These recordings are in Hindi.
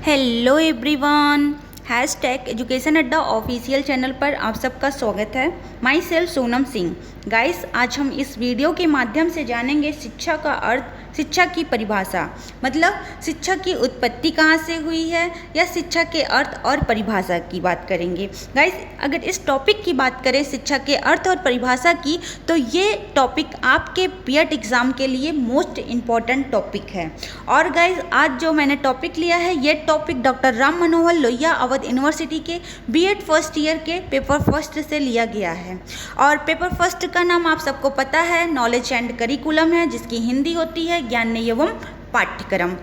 हेलो एवरीवन, हैशटैग एजुकेशन अड्डा ऑफिशियल चैनल पर आप सबका स्वागत है। My self Sonam Singh. Guys, आज हम इस वीडियो के माध्यम से जानेंगे शिक्षा का अर्थ, शिक्षा की परिभाषा, मतलब शिक्षा की उत्पत्ति कहाँ से हुई है या शिक्षा के अर्थ और परिभाषा की बात करेंगे। गाइस, अगर इस टॉपिक की बात करें शिक्षा के अर्थ और परिभाषा की, तो ये टॉपिक आपके बीएड एग्ज़ाम के लिए मोस्ट इम्पॉर्टेंट टॉपिक है। और गाइस, आज जो मैंने टॉपिक लिया है, ये topic doctor Ram Manohar Lohia Awadh university के बीएड फर्स्ट ईयर के पेपर फर्स्ट से लिया गया है। और पेपर फर्स्ट का नाम आप सबको पता है, नॉलेज एंड करिकुलम है, जिसकी हिंदी होती है ज्ञान एवं पाठ्यक्रम।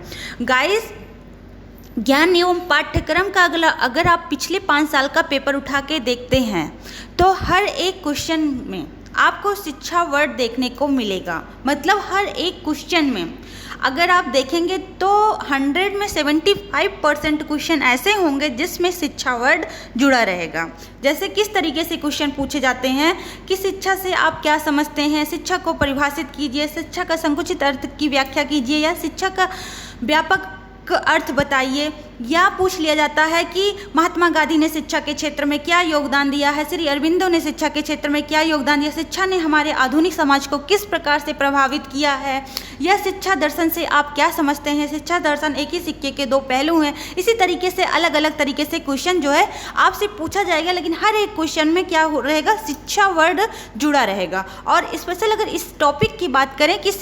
गाइस, ज्ञान एवं पाठ्यक्रम का अगर आप पिछले 5 साल का पेपर उठा के देखते हैं तो हर एक क्वेश्चन में आपको शिक्षा वर्ड देखने को मिलेगा। मतलब हर एक क्वेश्चन में अगर आप देखेंगे तो 100 में 75% क्वेश्चन ऐसे होंगे जिसमें शिक्षा वर्ड जुड़ा रहेगा। जैसे किस तरीके से क्वेश्चन पूछे जाते हैं कि शिक्षा से आप क्या समझते हैं, शिक्षा को परिभाषित कीजिए, शिक्षा का संकुचित अर्थ की व्याख्या कीजिए या शिक्षा का व्यापक अर्थ बताइए। या पूछ लिया जाता है कि महात्मा गांधी ने शिक्षा के क्षेत्र में क्या योगदान दिया है, श्री अरविंदो ने शिक्षा के क्षेत्र में क्या योगदान दिया, शिक्षा ने हमारे आधुनिक समाज को किस प्रकार से प्रभावित किया है, या शिक्षा दर्शन से आप क्या समझते हैं। शिक्षा दर्शन एक ही सिक्के के दो पहलू हैं। इसी तरीके से अलग अलग तरीके से क्वेश्चन जो है आपसे पूछा जाएगा, लेकिन हर एक क्वेश्चन में क्या रहेगा, शिक्षा वर्ड जुड़ा रहेगा। और स्पेशल अगर इस टॉपिक की बात करें कि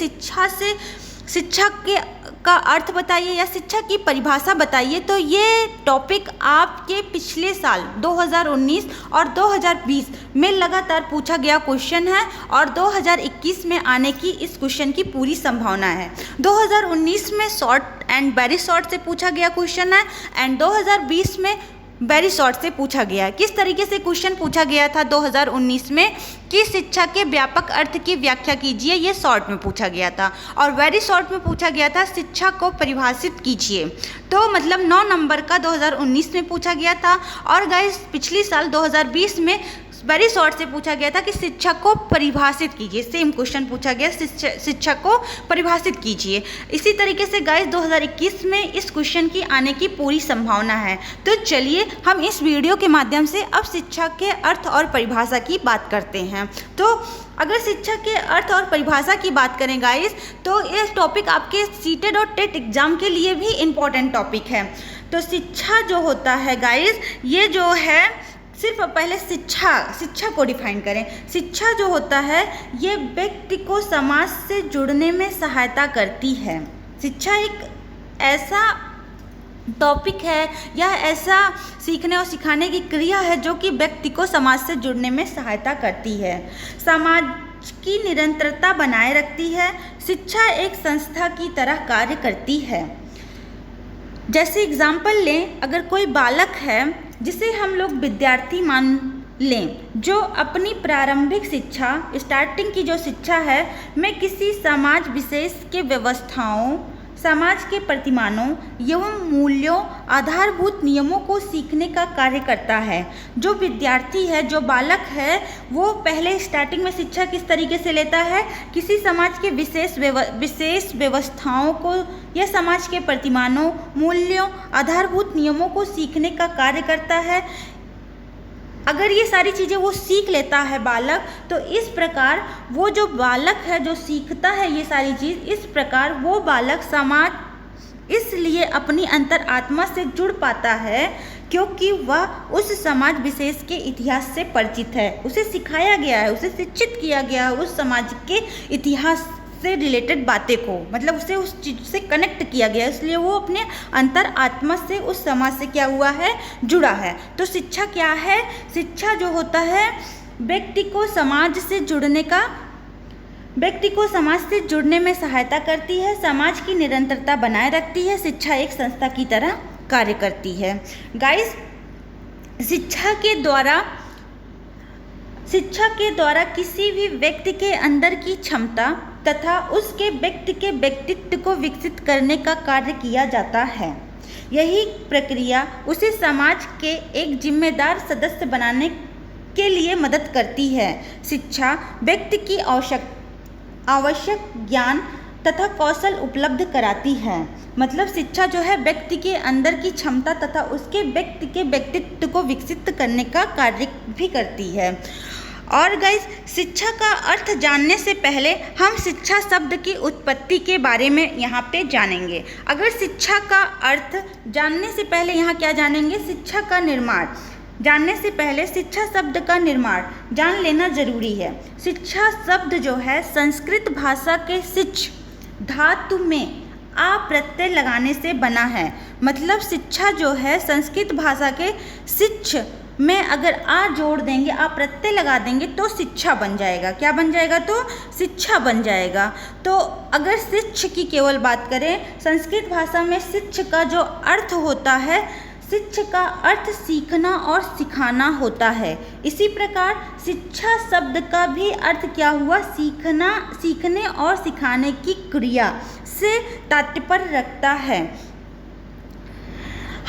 शिक्षा का अर्थ बताइए या शिक्षा की परिभाषा बताइए, तो ये टॉपिक आपके पिछले साल 2019 और 2020 में लगातार पूछा गया क्वेश्चन है और 2021 में आने की इस क्वेश्चन की पूरी संभावना है। 2019 में शॉर्ट एंड वेरी शॉर्ट से पूछा गया क्वेश्चन है एंड 2020 में वेरी शॉर्ट से पूछा गया है। किस तरीके से क्वेश्चन पूछा गया था 2019 में कि शिक्षा के व्यापक अर्थ की व्याख्या कीजिए, ये शॉर्ट में पूछा गया था। और वेरी शॉर्ट में पूछा गया था शिक्षा को परिभाषित कीजिए। तो मतलब 9 नंबर का 2019 में पूछा गया था। और गाइस, पिछली साल 2020 में वेरी शॉर्ट से पूछा गया था कि शिक्षा को परिभाषित कीजिए। सेम क्वेश्चन पूछा गया, शिक्षा को परिभाषित कीजिए। इसी तरीके से गाइस 2021 में इस क्वेश्चन की आने की पूरी संभावना है। तो चलिए हम इस वीडियो के माध्यम से अब शिक्षा के अर्थ और परिभाषा की बात करते हैं। तो अगर शिक्षा के अर्थ और परिभाषा की बात करें गाइस, तो ये टॉपिक आपके सीटेड और टेट एग्जाम के लिए भी इम्पोर्टेंट टॉपिक है। तो शिक्षा जो होता है गाइस, ये जो है सिर्फ पहले शिक्षा को डिफाइन करें। शिक्षा जो होता है ये व्यक्ति को समाज से जुड़ने में सहायता करती है। शिक्षा एक ऐसा टॉपिक है या ऐसा सीखने और सिखाने की क्रिया है जो कि व्यक्ति को समाज से जुड़ने में सहायता करती है, समाज की निरंतरता बनाए रखती है। शिक्षा एक संस्था की तरह कार्य करती है। जैसे एग्जाम्पल लें, अगर कोई बालक है जिसे हम लोग विद्यार्थी मान लें, जो अपनी प्रारंभिक शिक्षा, स्टार्टिंग की जो शिक्षा है, में किसी समाज विशेष के व्यवस्थाओं, समाज के प्रतिमानों एवं मूल्यों, आधारभूत नियमों को सीखने का कार्य करता है। जो विद्यार्थी है, जो बालक है, वो पहले स्टार्टिंग में शिक्षा किस तरीके से लेता है, किसी समाज के विशेष व्यवस्थाओं को या समाज के प्रतिमानों, मूल्यों, आधारभूत नियमों को सीखने का कार्य करता है। अगर ये सारी चीज़ें वो सीख लेता है बालक, तो इस प्रकार वो जो बालक है जो सीखता है ये सारी चीज़, इस प्रकार वो बालक समाज इसलिए अपनी अंतर आत्मा से जुड़ पाता है क्योंकि वह उस समाज विशेष के इतिहास से परिचित है। उसे सिखाया गया है, उसे शिक्षित किया गया है उस समाज के इतिहास से रिलेटेड बातें को, मतलब उसे उस चीज़ से कनेक्ट किया गया, इसलिए वो अपने अंतर आत्मा से उस समाज से क्या हुआ है, जुड़ा है। तो शिक्षा क्या है? शिक्षा जो होता है व्यक्ति को समाज से जुड़ने में सहायता करती है, समाज की निरंतरता बनाए रखती है। शिक्षा एक संस्था की तरह कार्य करती है। गाइस, शिक्षा के द्वारा किसी भी व्यक्ति के अंदर की क्षमता तथा उसके व्यक्ति के व्यक्तित्व को विकसित करने का कार्य किया जाता है। यही प्रक्रिया उसे समाज के एक जिम्मेदार सदस्य बनाने के लिए मदद करती है। शिक्षा व्यक्ति की आवश्यक ज्ञान तथा कौशल उपलब्ध कराती है। मतलब शिक्षा जो है व्यक्ति के अंदर की क्षमता तथा उसके व्यक्ति के व्यक्तित्व को विकसित करने का कार्य भी करती है। और गाइस, शिक्षा का अर्थ जानने से पहले हम शिक्षा शब्द की उत्पत्ति के बारे में यहाँ पे जानेंगे। अगर शिक्षा का अर्थ जानने से पहले यहाँ क्या जानेंगे, शिक्षा का निर्माण जानने से पहले शिक्षा शब्द का निर्माण जान लेना जरूरी है। शिक्षा शब्द जो है संस्कृत भाषा के शिच धातु में आ प्रत्यय लगाने से बना है। मतलब शिक्षा जो है संस्कृत भाषा के शिच में अगर आ जोड़ देंगे, आ प्रत्यय लगा देंगे तो शिक्षा बन जाएगा। क्या बन जाएगा? तो शिक्षा बन जाएगा। तो अगर शिक्ष की केवल बात करें, संस्कृत भाषा में शिक्ष का जो अर्थ होता है, शिक्ष का अर्थ सीखना और सिखाना होता है। इसी प्रकार शिक्षा शब्द का भी अर्थ क्या हुआ? सीखना, सीखने और सिखाने की क्रिया से तात्पर्य रखता है।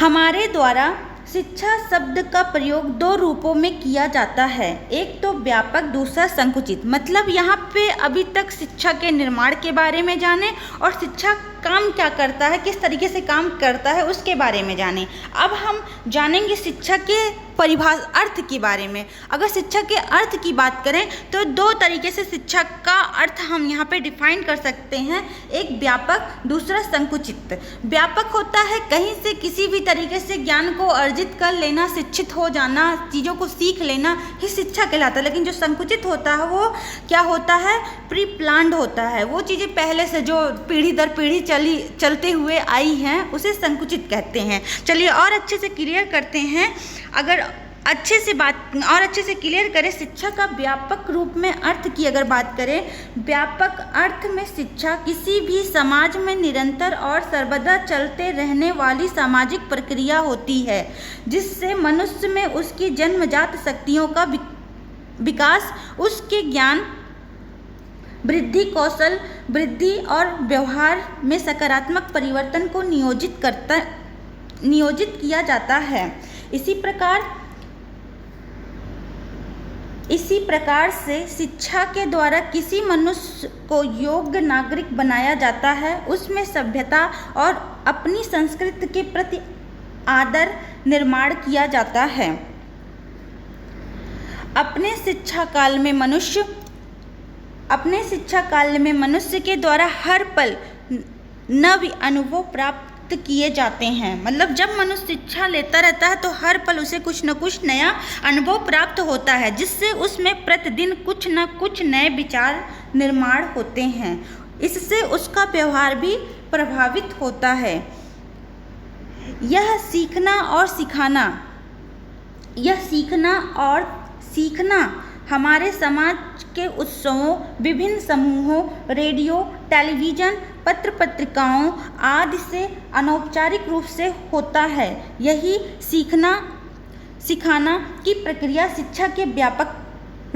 हमारे द्वारा शिक्षा शब्द का प्रयोग दो रूपों में किया जाता है, एक तो व्यापक, दूसरा संकुचित। मतलब यहाँ पे अभी तक शिक्षा के निर्माण के बारे में जाने और शिक्षा काम क्या करता है, किस तरीके से काम करता है, उसके बारे में जाने। अब हम जानेंगे शिक्षा के परिभाषा अर्थ के बारे में। अगर शिक्षा के अर्थ की बात करें तो दो तरीके से शिक्षा का अर्थ हम यहाँ पे डिफाइन कर सकते हैं, एक व्यापक, दूसरा संकुचित। व्यापक होता है कहीं से किसी भी तरीके से ज्ञान को अर्जित कर लेना, शिक्षित हो जाना, चीज़ों को सीख लेना ही शिक्षा कहलाता है। लेकिन जो संकुचित होता है वो क्या होता है? प्री प्लान्ड होता है। वो चीज़ें पहले से जो पीढ़ी दर पीढ़ी चलते हुए आई हैं उसे संकुचित कहते हैं। चलिए और अच्छे से क्लियर करते हैं। अगर अच्छे से क्लियर करें, शिक्षा का व्यापक रूप में अर्थ की अगर बात करें, व्यापक अर्थ में शिक्षा किसी भी समाज में निरंतर और सर्वदा चलते रहने वाली सामाजिक प्रक्रिया होती है, जिससे मनुष्य में उसकी जन्मजात शक्तियों का विकास, उसके ज्ञान वृद्धि, कौशल वृद्धि और व्यवहार में सकारात्मक परिवर्तन को नियोजित किया जाता है। इसी प्रकार से शिक्षा के द्वारा किसी मनुष्य को योग्य नागरिक बनाया जाता है, उसमें सभ्यता और अपनी संस्कृति के प्रति आदर निर्माण किया जाता है। अपने शिक्षा काल में मनुष्य के द्वारा हर पल नव अनुभव प्राप्त किए जाते हैं। मतलब जब मनुष्य शिक्षा लेता रहता है तो हर पल उसे कुछ न कुछ नया अनुभव प्राप्त होता है, जिससे उसमें प्रतिदिन कुछ न कुछ नए विचार निर्माण होते हैं। इससे उसका व्यवहार भी प्रभावित होता है। यह सीखना और सीखना हमारे समाज के उत्सवों, विभिन्न समूहों, रेडियो, टेलीविज़न, पत्र पत्रिकाओं आदि से अनौपचारिक रूप से होता है। यही सिखाना की प्रक्रिया शिक्षा के व्यापक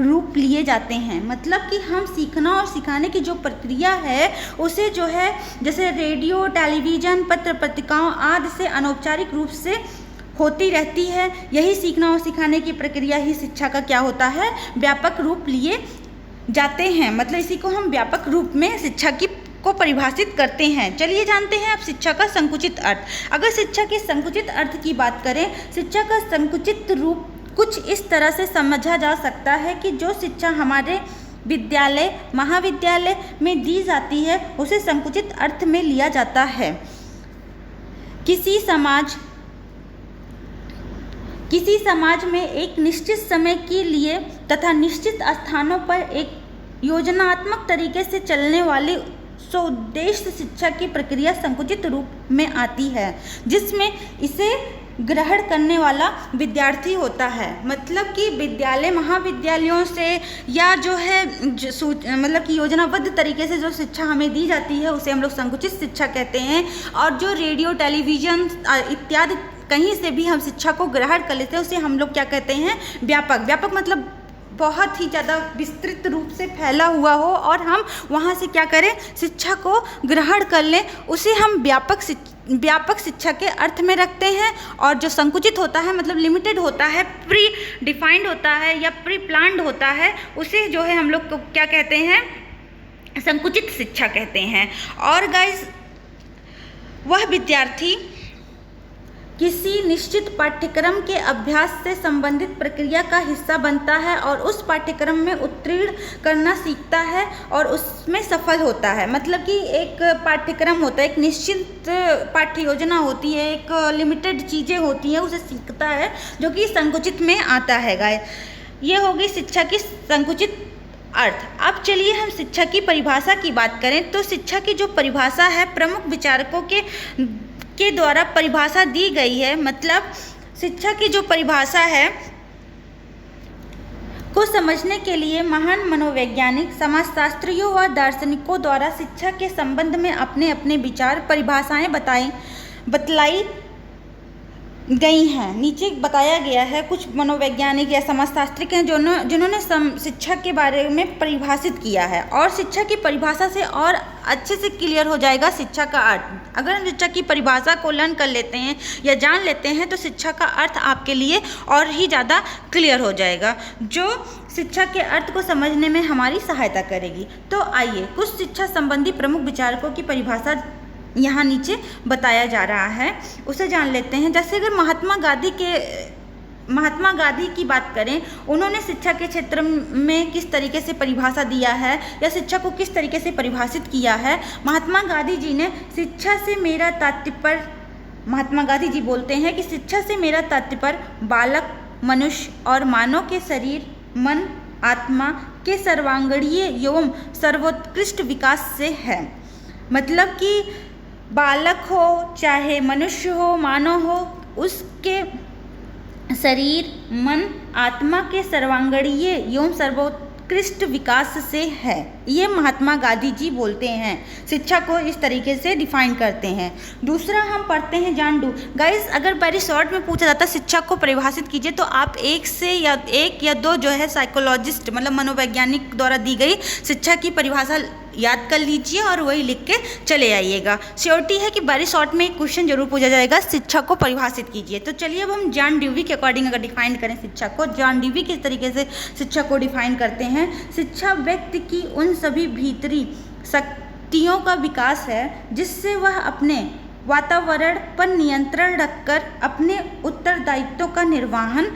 रूप लिए जाते हैं। मतलब कि हम सीखना और सिखाने की जो प्रक्रिया है उसे जो है जैसे रेडियो, टेलीविज़न, पत्र पत्रिकाओं आदि से अनौपचारिक रूप से होती रहती है। यही सीखना और सिखाने की प्रक्रिया ही शिक्षा का क्या होता है? व्यापक रूप लिए जाते हैं। मतलब इसी को हम व्यापक रूप में शिक्षा को परिभाषित करते हैं। चलिए जानते हैं अब शिक्षा का संकुचित अर्थ। अगर शिक्षा के संकुचित अर्थ की बात करें, शिक्षा का संकुचित रूप कुछ इस तरह से समझा जा सकता है कि जो शिक्षा हमारे विद्यालय, महाविद्यालय में दी जाती है उसे संकुचित अर्थ में लिया जाता है। किसी समाज में एक निश्चित समय के लिए तथा निश्चित स्थानों पर एक योजनात्मक तरीके से चलने वाली स्वउद्देश्य शिक्षा की प्रक्रिया संकुचित रूप में आती है, जिसमें इसे ग्रहण करने वाला विद्यार्थी होता है। मतलब कि विद्यालय, महाविद्यालयों से या जो है मतलब कि योजनाबद्ध तरीके से जो शिक्षा हमें दी जाती है उसे हम लोग संकुचित शिक्षा कहते हैं। और जो रेडियो, टेलीविज़न इत्यादि कहीं से भी हम शिक्षा को ग्रहण कर लेते हैं उसे हम लोग क्या कहते हैं? व्यापक। व्यापक मतलब बहुत ही ज़्यादा विस्तृत रूप से फैला हुआ हो और हम वहाँ से क्या करें? शिक्षा को ग्रहण कर लें, उसे हम व्यापक शिक्षा के अर्थ में रखते हैं। और जो संकुचित होता है मतलब लिमिटेड होता है, प्री डिफाइंड होता है या प्री प्लान्ड होता है, उसे जो है हम लोग को क्या कहते हैं? संकुचित शिक्षा कहते हैं। और गाइस वह विद्यार्थी किसी निश्चित पाठ्यक्रम के अभ्यास से संबंधित प्रक्रिया का हिस्सा बनता है और उस पाठ्यक्रम में उत्तीर्ण करना सीखता है और उसमें सफल होता है। मतलब कि एक पाठ्यक्रम होता है, एक निश्चित पाठ्य योजना होती है, एक लिमिटेड चीज़ें होती हैं, उसे सीखता है जो कि संकुचित में आता है। गाइस ये होगी शिक्षा की संकुचित अर्थ। अब चलिए हम शिक्षा की परिभाषा की बात करें तो शिक्षा की जो परिभाषा है प्रमुख विचारकों के द्वारा परिभाषा दी गई है। मतलब शिक्षा की जो परिभाषा है को समझने के लिए महान मनोवैज्ञानिक, समाजशास्त्रियों व दार्शनिकों द्वारा शिक्षा के संबंध में अपने अपने विचार परिभाषाएं बतलाई गई हैं। नीचे बताया गया है कुछ मनोवैज्ञानिक या समाजशास्त्री हैं जिन्होंने शिक्षा के बारे में परिभाषित किया है। और शिक्षा की परिभाषा से और अच्छे से क्लियर हो जाएगा शिक्षा का अर्थ। अगर हम शिक्षा की परिभाषा को लर्न कर लेते हैं या जान लेते हैं तो शिक्षा का अर्थ आपके लिए और ही ज़्यादा क्लियर हो जाएगा, जो शिक्षा के अर्थ को समझने में हमारी सहायता करेगी। तो आइए कुछ शिक्षा संबंधी प्रमुख विचारकों की परिभाषा यहाँ नीचे बताया जा रहा है, उसे जान लेते हैं। जैसे अगर महात्मा गांधी की बात करें, उन्होंने शिक्षा के क्षेत्र में किस तरीके से परिभाषा दिया है या शिक्षा को किस तरीके से परिभाषित किया है। महात्मा गांधी जी ने शिक्षा से मेरा तात्पर्य, महात्मा गांधी जी बोलते हैं कि शिक्षा से मेरा तात्पर्य बालक, मनुष्य और मानव के शरीर, मन, आत्मा के सर्वांगीण एवं सर्वोत्कृष्ट विकास से है। मतलब कि बालक हो चाहे मनुष्य हो, मानव हो, उसके शरीर, मन, आत्मा के सर्वांगीण एवं सर्वोत्कृष्ट विकास से है। ये महात्मा गांधी जी बोलते हैं, शिक्षा को इस तरीके से डिफाइन करते हैं। दूसरा हम पढ़ते हैं जॉन डू। गाइस अगर वेरी शॉर्ट में पूछा जाता है शिक्षा को परिभाषित कीजिए तो आप एक या दो जो है साइकोलॉजिस्ट मतलब मनोवैज्ञानिक द्वारा दी गई शिक्षा की परिभाषा याद कर लीजिए और वही लिख के चले आइएगा। श्योरिटी है कि वेरी शॉर्ट में एक क्वेश्चन जरूर पूछा जाएगा, शिक्षा को परिभाषित कीजिए। तो चलिए अब हम जॉन ड्यूवी के अकॉर्डिंग अगर डिफाइन करें शिक्षा को, जॉन ड्यूवी किस तरीके से शिक्षा को डिफाइन करते हैं। शिक्षा व्यक्ति की उन सभी भीतरी शक्तियों का विकास है जिससे वह अपने वातावरण पर नियंत्रण रखकर अपने उत्तरदायित्वों का निर्वहन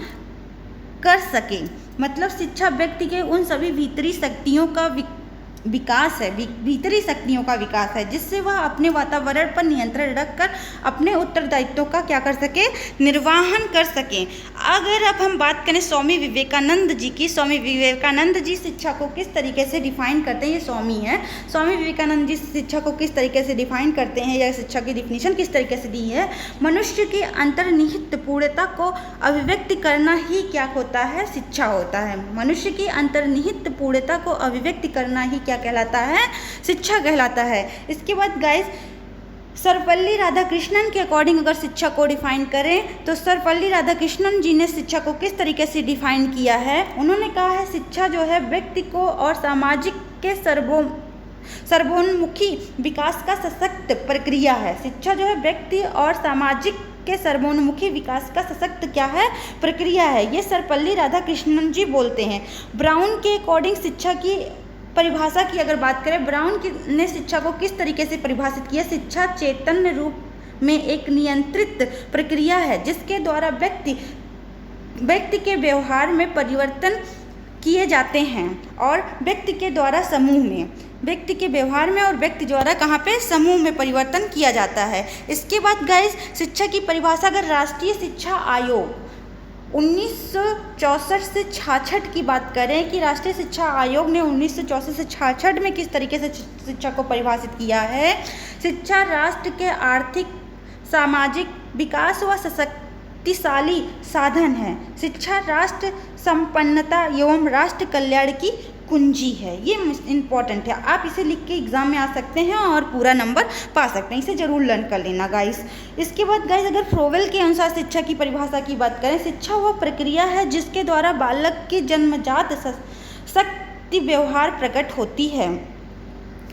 कर सके। मतलब शिक्षा व्यक्ति के उन सभी भीतरी शक्तियों का विकास है, भीतरी शक्तियों का विकास है जिससे वह अपने वातावरण पर नियंत्रण रखकर अपने उत्तरदायित्वों का क्या कर सके, निर्वहन कर सके। अगर अब हम बात करें स्वामी विवेकानंद जी की, स्वामी विवेकानंद जी शिक्षा को किस तरीके से डिफाइन करते हैं, ये स्वामी है, स्वामी विवेकानंद जी शिक्षा को किस तरीके से डिफाइन करते हैं या शिक्षा की डिफिनीशन किस तरीके से दी है। मनुष्य की अंतर्निहित पूर्णता को अभिव्यक्त करना ही क्या होता है, शिक्षा होता है। मनुष्य की अंतर्निहित पूर्णता को अभिव्यक्त करना ही क्या कहलाता है, शिक्षा कहलाता है। इसके बाद गाइस सर्वपल्ली राधाकृष्णन के अकॉर्डिंग अगर शिक्षा को डिफाइन करें तो सर्वपल्ली राधाकृष्णन जी ने शिक्षा को किस तरीके से डिफाइन किया है। उन्होंने कहा है शिक्षा जो है व्यक्ति को और सामाजिक के सर्वोन्मुखी विकास का सशक्त प्रक्रिया है। शिक्षा जो है व्यक्ति और सामाजिक के सर्वोन्मुखी विकास का सशक्त क्या है, प्रक्रिया है। ये सर्वपल्ली राधाकृष्णन जी बोलते हैं। ब्राउन के अकॉर्डिंग शिक्षा की परिभाषा की अगर बात करें, ब्राउन ने शिक्षा को किस तरीके से परिभाषित किया। शिक्षा चैतन्य रूप में एक नियंत्रित प्रक्रिया है जिसके द्वारा व्यक्ति के व्यवहार में परिवर्तन किए जाते हैं और व्यक्ति के द्वारा समूह में, व्यक्ति के व्यवहार में और व्यक्ति द्वारा कहाँ पे, समूह में परिवर्तन किया जाता है। इसके बाद गाइस शिक्षा की परिभाषा अगर राष्ट्रीय शिक्षा आयोग 1964 से 66 की बात करें कि राष्ट्रीय शिक्षा आयोग ने 1964 से 66 में किस तरीके से शिक्षा को परिभाषित किया है। शिक्षा राष्ट्र के आर्थिक, सामाजिक विकास व शक्तिशाली साधन है। शिक्षा राष्ट्र संपन्नता एवं राष्ट्र कल्याण की कुंजी है। ये इम्पॉर्टेंट है, आप इसे लिख के एग्जाम में आ सकते हैं और पूरा नंबर पा सकते हैं, इसे जरूर लर्न कर लेना गाइस। इसके बाद गाइस अगर फ्रोवेल के अनुसार शिक्षा की परिभाषा की बात करें, शिक्षा वह प्रक्रिया है जिसके द्वारा बालक की जन्मजात शक्ति व्यवहार प्रकट होती है।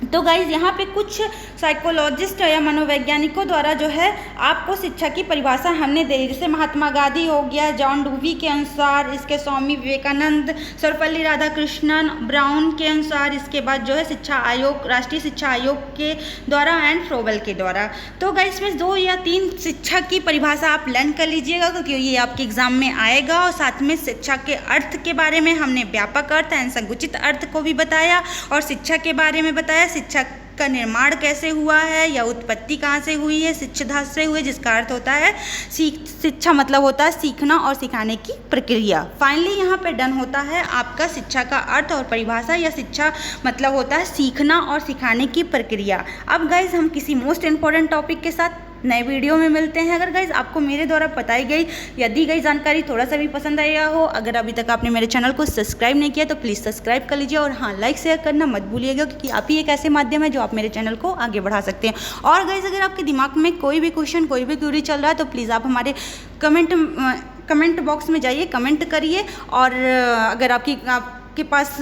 तो गाइज़ यहाँ पे कुछ साइकोलॉजिस्ट या मनोवैज्ञानिकों द्वारा जो है आपको शिक्षा की परिभाषा हमने दे दी। जैसे महात्मा गांधी हो गया, जॉन डूवी के अनुसार, इसके स्वामी विवेकानंद, सर्वपल्ली राधाकृष्णन, ब्राउन के अनुसार, इसके बाद जो है शिक्षा आयोग, राष्ट्रीय शिक्षा आयोग के द्वारा एंड फ्रोबल के द्वारा। तो गाइज़ इसमें 2 या 3 शिक्षा की परिभाषा आप लर्न कर लीजिएगा, क्योंकि ये आपके एग्जाम में आएगा। और साथ में शिक्षा के अर्थ के बारे में हमने व्यापक अर्थ एंड संकुचित अर्थ को भी बताया, और शिक्षा के बारे में बताया शिक्षा का निर्माण कैसे हुआ है या उत्पत्ति कहाँ से हुई है, शिक्षाधातु से हुई, जिसका अर्थ होता है शिक्षा मतलब होता है सीखना और सिखाने की प्रक्रिया। फाइनली यहाँ पे डन होता है आपका शिक्षा का अर्थ और परिभाषा, या शिक्षा मतलब होता है सीखना और सिखाने की प्रक्रिया। अब गाइज हम किसी मोस्ट इम्पॉर्टेंट टॉपिक के साथ नए वीडियो में मिलते हैं। अगर गाइज आपको मेरे द्वारा बताई गई यदि गई जानकारी थोड़ा सा भी पसंद आया हो, अगर अभी तक आपने मेरे चैनल को सब्सक्राइब नहीं किया तो प्लीज़ सब्सक्राइब कर लीजिए, और हाँ लाइक शेयर करना मत भूलिएगा, क्योंकि आप ही एक ऐसे माध्यम है जो आप मेरे चैनल को आगे बढ़ा सकते हैं। और गाइज अगर आपके दिमाग में कोई भी क्वेश्चन, कोई भी क्वेरी चल रहा है तो प्लीज़ आप हमारे कमेंट बॉक्स में जाइए, कमेंट करिए। और अगर आपके पास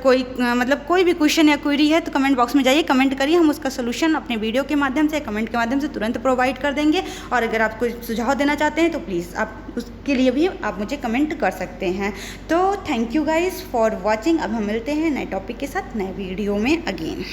कोई भी क्वेश्चन या क्वेरी है तो कमेंट बॉक्स में जाइए, कमेंट करिए, हम उसका सोल्यूशन अपने वीडियो के माध्यम से, कमेंट के माध्यम से तुरंत प्रोवाइड कर देंगे। और अगर आप कोई सुझाव देना चाहते हैं तो प्लीज़ आप उसके लिए भी आप मुझे कमेंट कर सकते हैं। तो thank you guys for watching. अब हम मिलते हैं नए टॉपिक के साथ नए वीडियो में अगेन।